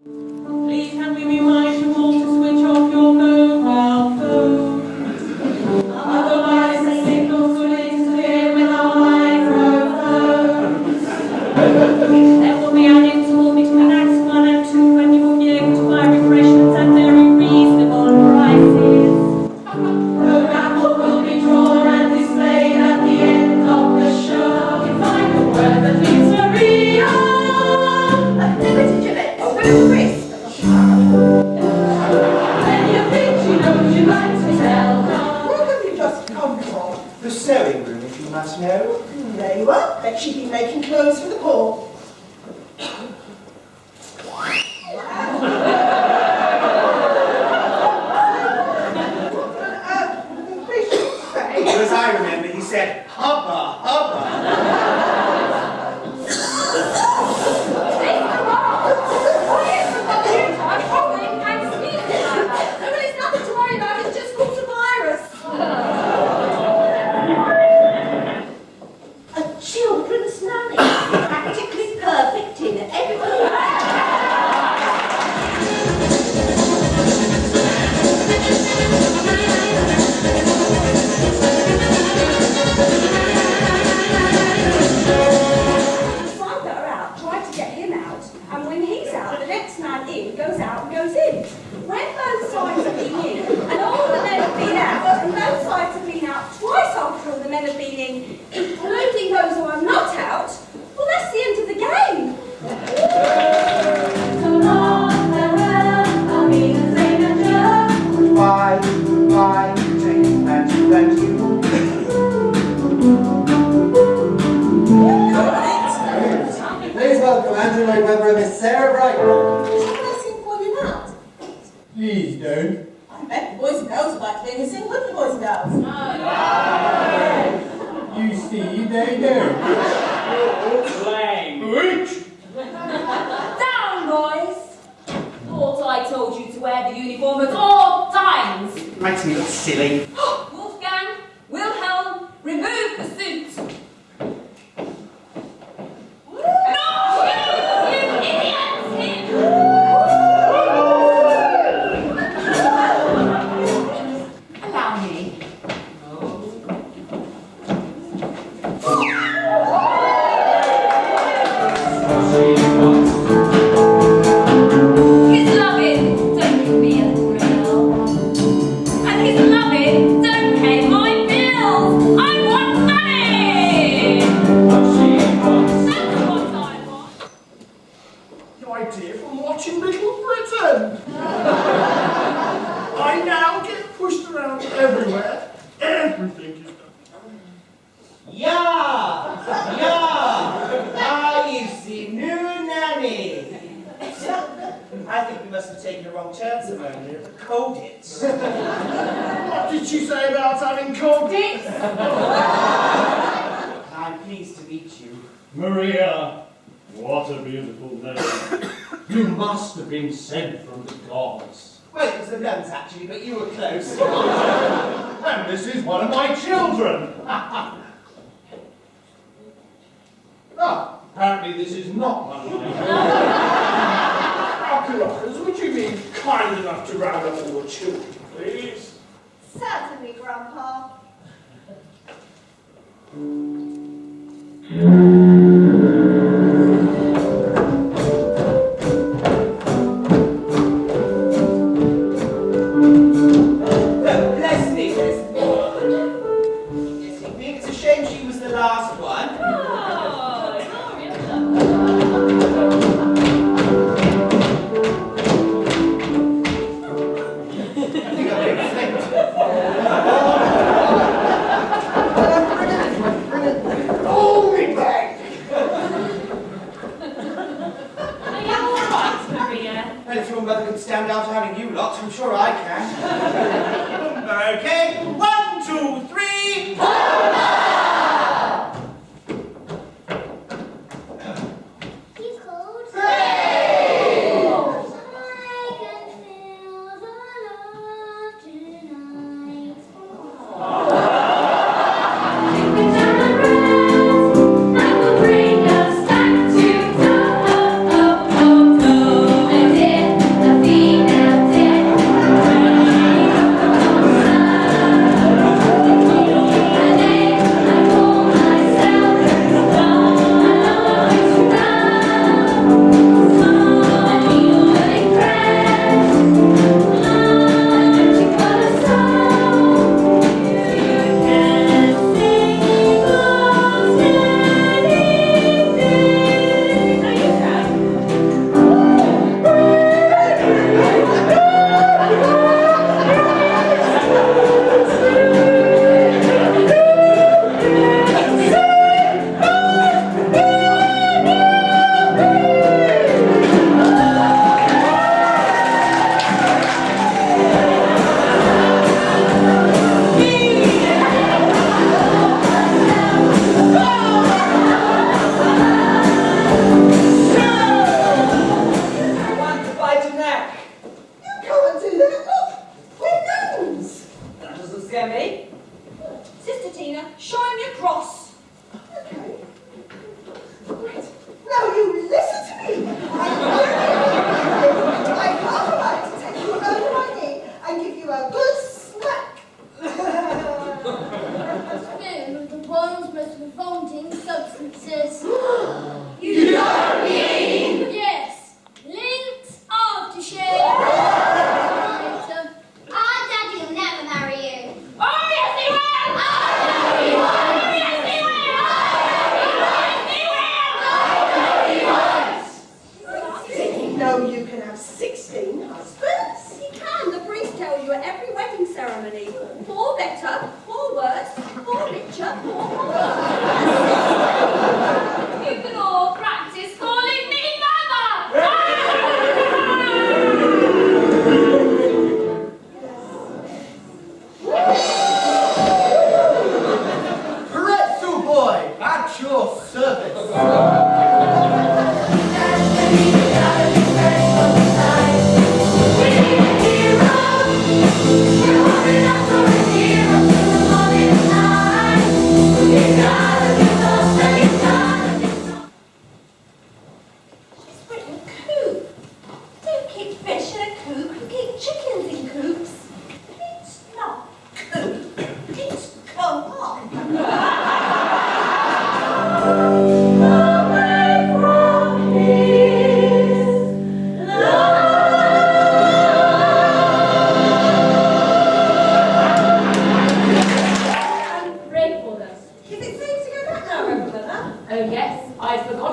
Please can we remind you all to switch off your mobile phones? Otherwise the signals will interfere with our microphones. There will be an interval between acts 1 and 2 when you will be able to buy refreshments at very reasonable prices. The raffle will be drawn and displayed at the end of the show. You find the word that means Maria. I've never did you let a real crisp. You'd like to tell Where have you just come from? The sewing room, if you must know. There you are. Bet she'd been making clothes for the poor. As I remember, he said, hubba, hubba. Children's nanny, practically perfect in every way. I've got her out, tried to get him out, and when he's out, the next man in goes out and goes in. When both sides have been in, and all the men have been out, and both sides have been out twice after all the men have been in, including those who are not out, well, that's the end of the game. Come on, farewell, I'll be the same as you. Goodbye, goodbye, thank you, thank you, thank you. Please welcome Andrew Lloyd Webber and Miss Sarah Brighton. Someone asking for you out. Please don't. I bet the boys and girls would like to be missing, wouldn't the boys and girls? You see, they don't. Down, boys! Thought I told you to wear the uniform at all times. Makes me look silly. Wolfgang, Wilhelm, remove the suit. No, you idiots! Allow me. His loving, don't give me a thrill. And his loving, don't pay my bills. I want money! That's what I want. The idea from watching Little Britain. I now get pushed around everywhere. Everything is done. Yeah! Yeah! Ah, you see, new nanny. I think we must have taken a wrong turn, Simone. We have cold it. What did she say about having cold Dicks! I'm pleased to meet you. Maria, what a beautiful name. You must have been sent from the gods. Well, it was the nuns, actually, but you were close. And this is one of my children. Ah, apparently this is not one of mine. Rockers, would you be kind enough to round up all your children, please? Certainly, Grandpa. Bless me, there's one. Yes, you think it's a shame she was the last one. Oh, Gloria. I think I've been flipped. Hold me back! Are you all right, Maria? Well, if your mother could stand after having you lot, I'm sure I can. Okay, 1, 2, 3. He's cold. I can feel the love tonight. Take me down the road, that will bring us back to oh, oh, oh, oh.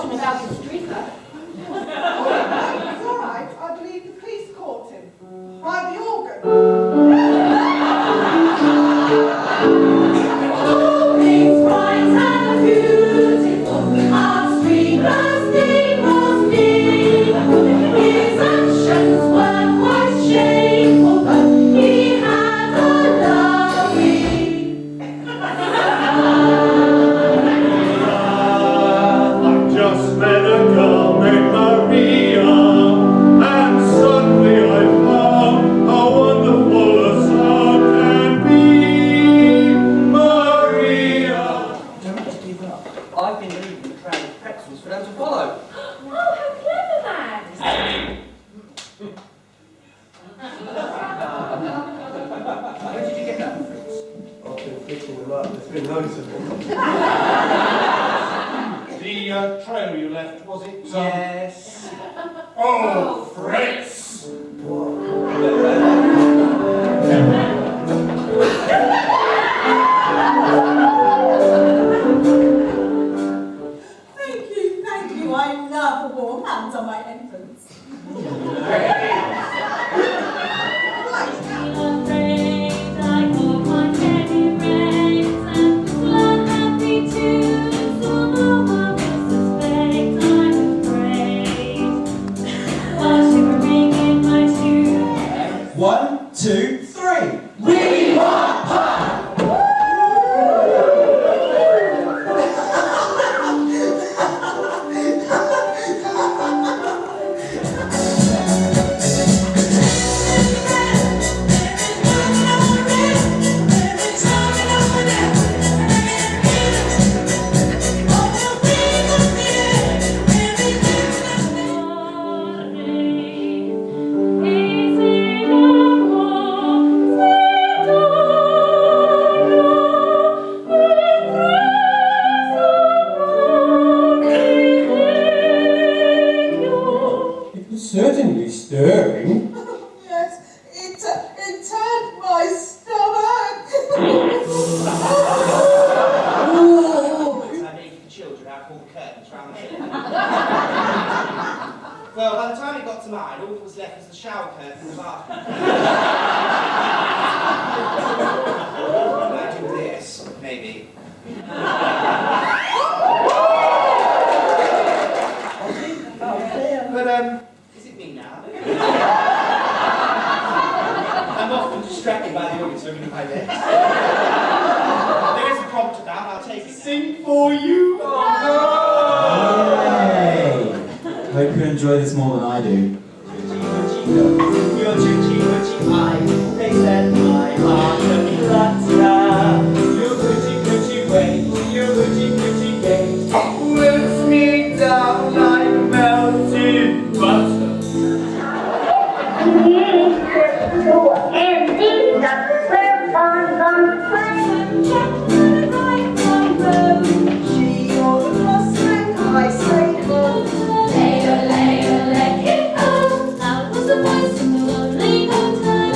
talking about his streaker. It's all right. I believe the police caught him. By the organ. All things bright and beautiful, our streaker's name was Nick. His actions were quite shameful, but he had a lovely. I just met a girl named Maria, and suddenly I found how wonderful a sound can be. Maria. Don't have to give up. I've been leaving the trail of pretzels for them to follow. Oh, how clever, man. Where did you get that, Fritz? I've been picking them up. There's been loads of them. The trail you left, was it? Yes. Oh, Fritz! Thank you. I love the warm hands on my entrance. Afraid I caught my teddy reins and was happy too. So no one will suspect I'm afraid. While shivering in my shoes. 1, 2, 3. We want pie! It was certainly stirring. Yes, it turned my stomach. I made for the children out pulled curtains round the children. Well, by the time it got to mine, all that was left was the shower curtain in the bathroom. Imagine this, maybe. But, is it me now? I'm often distracted by the audience looking at my legs. There is a prompt to that, I'll take it. Sing for you! Hey! Hope you enjoy this more than I do. Your chitchy eye, they set my heart to flutter. Your coochie way, your coochie gait, whips me down like melted butter. She or the cross and I say love. That was the voice in the lonely hotel.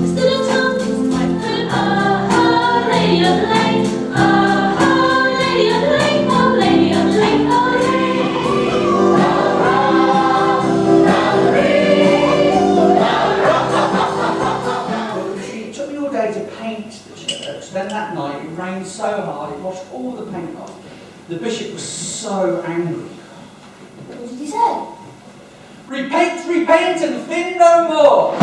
Still a tongue was my friend. Lady of the lake. Lady of the lake. Oh, lady of the lake. Oh, It took me all day to paint the church. Then that night it rained so hard it washed all the paint off. The bishop was so angry. What did he say? Repent, repent, and sin no more!